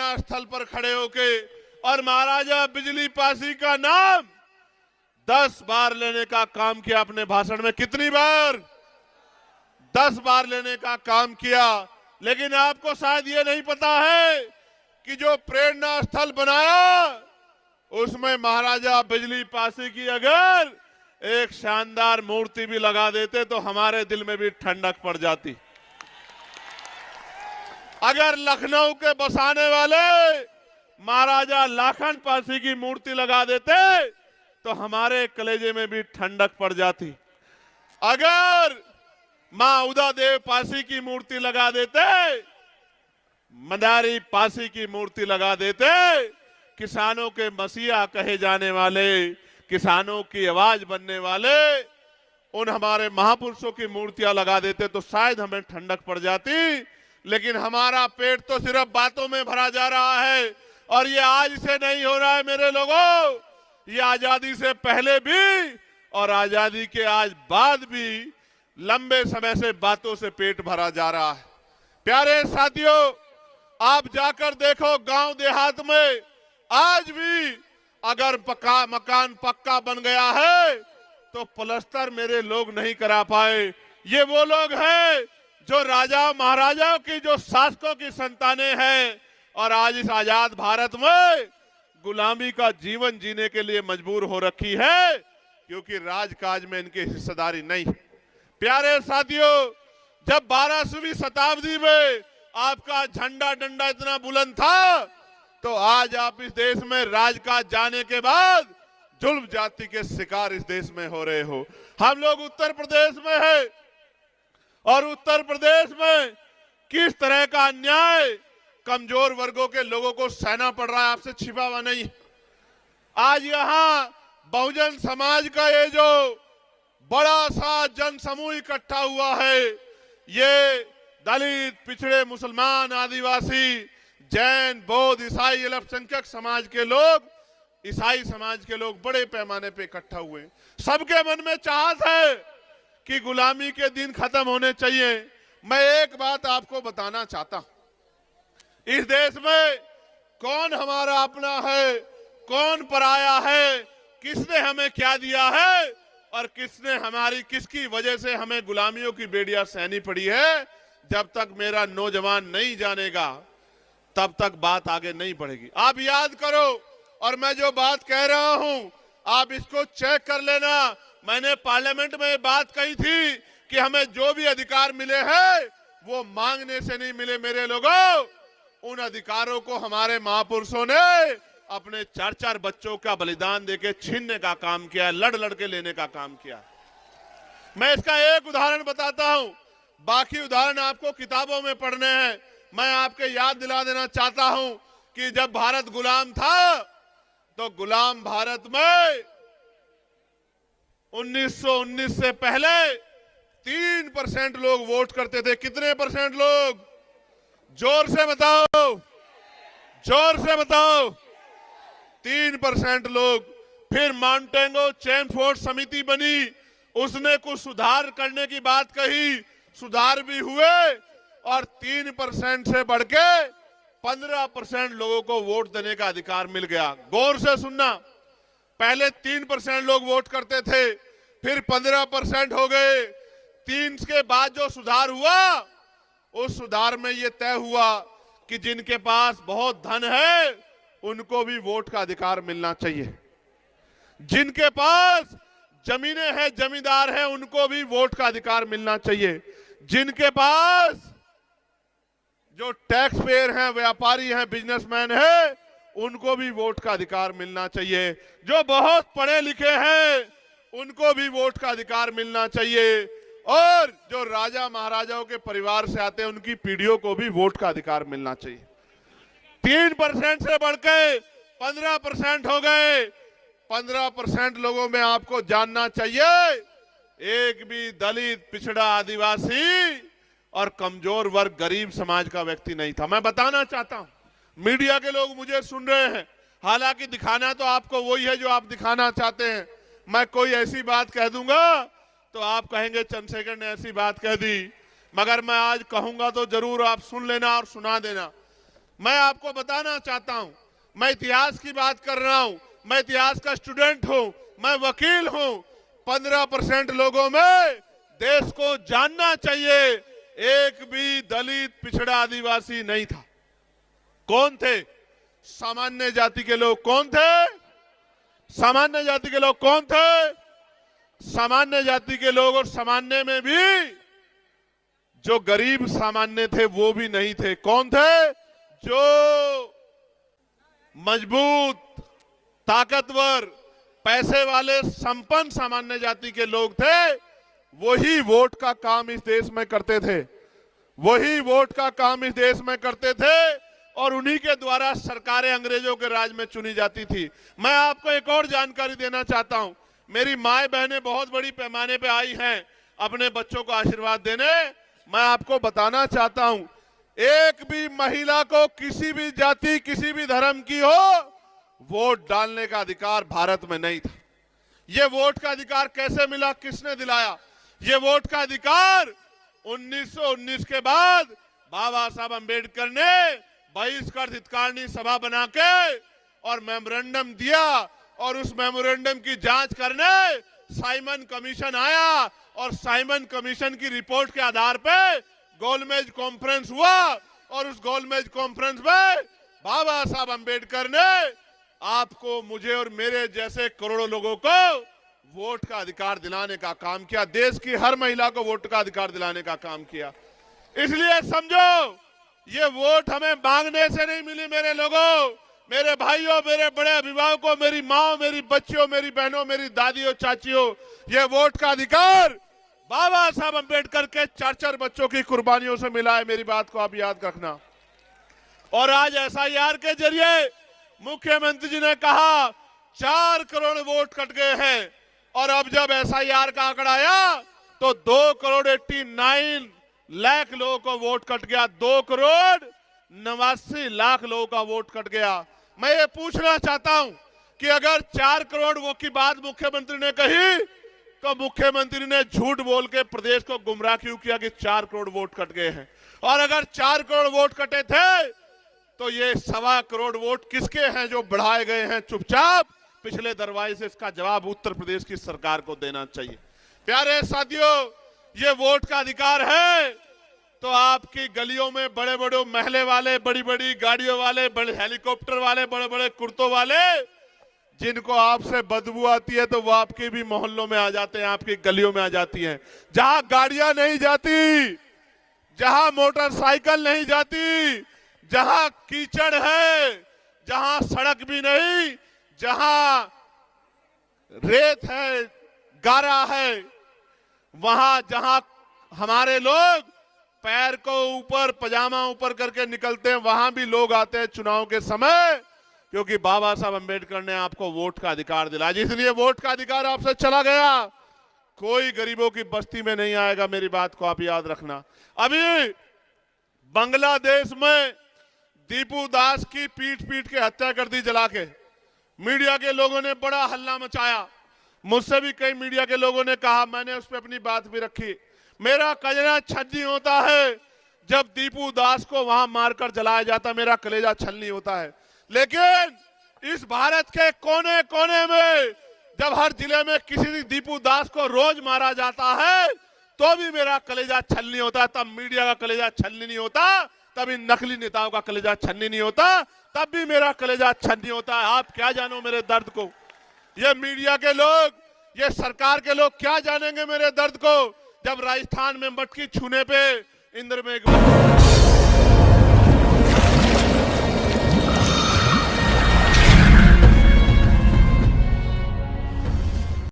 प्रेरणा स्थल पर खड़े होके और महाराजा बिजली पासी का नाम 10 बार लेने का काम किया अपने भाषण में। कितनी बार? 10 बार लेने का काम किया। लेकिन आपको शायद ये नहीं पता है कि जो प्रेरणा स्थल बनाया उसमें महाराजा बिजली पासी की अगर एक शानदार मूर्ति भी लगा देते तो हमारे दिल में भी ठंडक पड़ जाती। अगर लखनऊ के बसाने वाले महाराजा लाखन पासी की मूर्ति लगा देते तो हमारे कलेजे में भी ठंडक पड़ जाती। अगर मां उदादेव पासी की मूर्ति लगा देते, मदारी पासी की मूर्ति लगा देते, किसानों के मसीहा कहे जाने वाले, किसानों की आवाज बनने वाले उन हमारे महापुरुषों की मूर्तियां लगा देते तो शायद हमें ठंडक पड़ जाती। लेकिन हमारा पेट तो सिर्फ बातों में भरा जा रहा है और ये आज से नहीं हो रहा है मेरे लोगों, ये आजादी से पहले भी और आजादी के आज बाद भी लंबे समय से बातों से पेट भरा जा रहा है। प्यारे साथियों, आप जाकर देखो गांव देहात में आज भी अगर मकान पक्का बन गया है तो प्लास्टर मेरे लोग नहीं करा पाए। ये वो लोग हैं जो राजा महाराजाओं की, जो शासकों की संतानें हैं और आज इस आजाद भारत में गुलामी का जीवन जीने के लिए मजबूर हो रखी है क्योंकि राजकाज में इनकी हिस्सेदारी नहीं है। प्यारे साथियों, जब 12वीं शताब्दी में आपका झंडा डंडा इतना बुलंद था तो आज आप इस देश में राजकाज जाने के बाद जुल्म जाति के शिकार इस देश में हो रहे हो। हम लोग उत्तर प्रदेश में हैं और उत्तर प्रदेश में किस तरह का अन्याय कमजोर वर्गों के लोगों को सहना पड़ रहा है आपसे छिपा हुआ नहीं। आज यहाँ बहुजन समाज का ये जो बड़ा सा जन समूह इकट्ठा हुआ है, ये दलित, पिछड़े, मुसलमान, आदिवासी, जैन, बौद्ध, ईसाई, अल्पसंख्यक समाज के लोग, ईसाई समाज के लोग बड़े पैमाने पे इकट्ठा हुए। सबके मन में चाहत है कि गुलामी के दिन खत्म होने चाहिए। मैं एक बात आपको बताना चाहता हूं, इस देश में कौन हमारा अपना है, कौन पराया है, किसने हमें क्या दिया है और किसकी वजह से हमें गुलामियों की बेड़ियां सहनी पड़ी है, जब तक मेरा नौजवान नहीं जानेगा तब तक बात आगे नहीं बढ़ेगी। आप याद करो और मैं जो बात कह रहा हूं आप इसको चेक कर लेना। मैंने पार्लियामेंट में बात कही थी कि हमें जो भी अधिकार मिले हैं वो मांगने से नहीं मिले मेरे लोगों, उन अधिकारों को हमारे महापुरुषों ने अपने 4-4 बच्चों का बलिदान देके छीनने का काम किया है, लड़ लड़ के लेने का काम किया। मैं इसका एक उदाहरण बताता हूं, बाकी उदाहरण आपको किताबों में पढ़ने हैं। मैं आपके याद दिला देना चाहता हूं कि जब भारत गुलाम था तो गुलाम भारत में 1919 से पहले 3% लोग वोट करते थे। कितने परसेंट लोग? जोर से बताओ, जोर से बताओ। 3% लोग। फिर माउंटेंगो चैनफोर्ड समिति बनी, उसने कुछ सुधार करने की बात कही, सुधार भी हुए और 3% से बढ़ के 15% लोगों को वोट देने का अधिकार मिल गया। गौर से सुनना, पहले 3% लोग वोट करते थे, फिर 15% हो गए। 3 के बाद जो सुधार हुआ, उस सुधार में यह तय हुआ कि जिनके पास बहुत धन है उनको भी वोट का अधिकार मिलना चाहिए, जिनके पास जमीनें हैं, जमींदार हैं, उनको भी वोट का अधिकार मिलना चाहिए, जिनके पास जो टैक्स पेयर हैं, व्यापारी हैं, बिजनेसमैन हैं, उनको भी वोट का अधिकार मिलना चाहिए, जो बहुत पढ़े लिखे हैं उनको भी वोट का अधिकार मिलना चाहिए, और जो राजा महाराजाओं के परिवार से आते हैं उनकी पीढ़ियों को भी वोट का अधिकार मिलना चाहिए। 3% से बढ़ के 15% हो गए। 15% लोगों में आपको जानना चाहिए एक भी दलित, पिछड़ा, आदिवासी और कमजोर वर्ग, गरीब समाज का व्यक्ति नहीं था। मैं बताना चाहता हूं, मीडिया के लोग मुझे सुन रहे हैं, हालांकि दिखाना तो आपको वही है जो आप दिखाना चाहते हैं। मैं कोई ऐसी बात कह दूंगा तो आप कहेंगे चंद्रशेखर ने ऐसी बात कह दी, मगर मैं आज कहूंगा तो जरूर आप सुन लेना और सुना देना। मैं आपको बताना चाहता हूं, मैं इतिहास की बात कर रहा हूं, मैं इतिहास का स्टूडेंट हूं, मैं वकील हूं। 15% लोगों में देश को जानना चाहिए, एक भी दलित पिछड़ा आदिवासी नहीं था। कौन थे? सामान्य जाति के लोग। कौन थे? सामान्य जाति के लोग कौन थे? सामान्य जाति के लोग, और सामान्य में भी जो गरीब सामान्य थे वो भी नहीं थे। कौन थे? जो मजबूत, ताकतवर, पैसे वाले, संपन्न सामान्य जाति के लोग थे, वही वोट का काम इस देश में करते थे। वही वोट का काम इस देश में करते थे और उन्हीं के द्वारा सरकारें अंग्रेजों के राज में चुनी जाती थी। मैं आपको एक और जानकारी देना चाहता हूं। मेरी माए बहनें बहुत बड़ी पैमाने पे आई हैं अपने बच्चों को आशीर्वाद देने। मैं आपको बताना चाहता हूं, एक भी महिला को किसी भी जाति, किसी भी धर्म की हो, वोट डालने का अधिकार भारत में नहीं था। ये वोट का अधिकार कैसे मिला? किसने दिलाया? ये वोट का अधिकार 1919 के बाद बाबा साहब अंबेडकर ने बहिष्कृत हितकारिणी सभा बना के और मेमोरेंडम दिया, और उस मेमोरेंडम की जांच करने साइमन कमीशन आया, और साइमन कमीशन की रिपोर्ट के आधार पे गोलमेज कॉन्फ्रेंस हुआ, और उस गोलमेज कॉन्फ्रेंस में बाबा साहब अंबेडकर ने आपको, मुझे और मेरे जैसे करोड़ों लोगों को वोट का अधिकार दिलाने का काम किया। देश की हर महिला को वोट का अधिकार दिलाने का काम किया। इसलिए समझो, ये वोट हमें मांगने से नहीं मिली। मेरे लोगों, मेरे भाइयों, मेरे बड़े अभिभावकों, मेरी माँ, मेरी बच्चियों, मेरी बहनों, मेरी दादियों, चाचियों, ये वोट का अधिकार बाबा साहब अंबेडकर के 4-4 बच्चों की कुर्बानियों से मिला है। मेरी बात को आप याद रखना। और आज SIR के जरिए मुख्यमंत्री जी ने कहा 4 करोड़ वोट कट गए हैं, और अब जब SIR का आंकड़ा आया तो 2,89 लाख लोगों को वोट कट गया। 2,89 लाख लोगों का वोट कट गया। मैं ये पूछना चाहता हूं कि अगर 4 करोड़ वोट की बात मुख्यमंत्री ने कही, तो मुख्यमंत्री ने झूठ बोल के प्रदेश को गुमराह क्यों किया कि 4 करोड़ वोट कट गए हैं? और अगर 4 करोड़ वोट कटे थे, तो ये 1.25 करोड़ वोट किसके हैं जो बढ़ाए गए हैं चुपचाप पिछले दरवाजे से? इसका जवाब उत्तर प्रदेश की सरकार को देना चाहिए। प्यारे साथियों, ये वोट का अधिकार है तो आपकी गलियों में बड़े बड़े महले वाले, बड़ी बड़ी गाड़ियों वाले, बड़े हेलीकॉप्टर वाले, बड़े बड़े कुर्तों वाले, जिनको आपसे बदबू आती है, तो वो आपके भी मोहल्लों में आ जाते हैं, आपकी गलियों में आ जाती हैं। जहां गाड़ियां नहीं जाती, जहां मोटरसाइकिल नहीं जाती, जहां कीचड़ है, जहां सड़क भी नहीं, जहां रेत है, गारा है, वहां जहां हमारे लोग पैर को ऊपर, पजामा ऊपर करके निकलते हैं, वहां भी लोग आते हैं चुनाव के समय, क्योंकि बाबा साहब अंबेडकर ने आपको वोट का अधिकार दिलाया। इसलिए वोट का अधिकार आपसे चला गया, कोई गरीबों की बस्ती में नहीं आएगा। मेरी बात को आप याद रखना। अभी बांग्लादेश में दीपू दास की पीट पीट के हत्या कर दी जला के। मीडिया के लोगों ने बड़ा हल्ला मचाया। मुझसे भी कई मीडिया के लोगों ने कहा, मैंने उस पर अपनी बात भी रखी। मेरा कलेजा छलनी होता है जब दीपू दास को वहां मारकर जलाया जाता, मेरा कलेजा छलनी होता है। लेकिन इस भारत के कोने कोने में जब हर जिले में किसी दीपू दास को रोज मारा जाता है, तो भी मेरा कलेजा छलनी होता है। तब मीडिया का कलेजा छलनी नहीं होता, तब इन नकली नेताओं का कलेजा छलनी नहीं होता, तब भी मेरा कलेजा छलनी होता है। आप क्या जानो मेरे दर्द को? ये मीडिया के लोग, ये सरकार के लोग क्या जानेंगे मेरे दर्द को, जब राजस्थान में मटकी छूने पे इंद्र में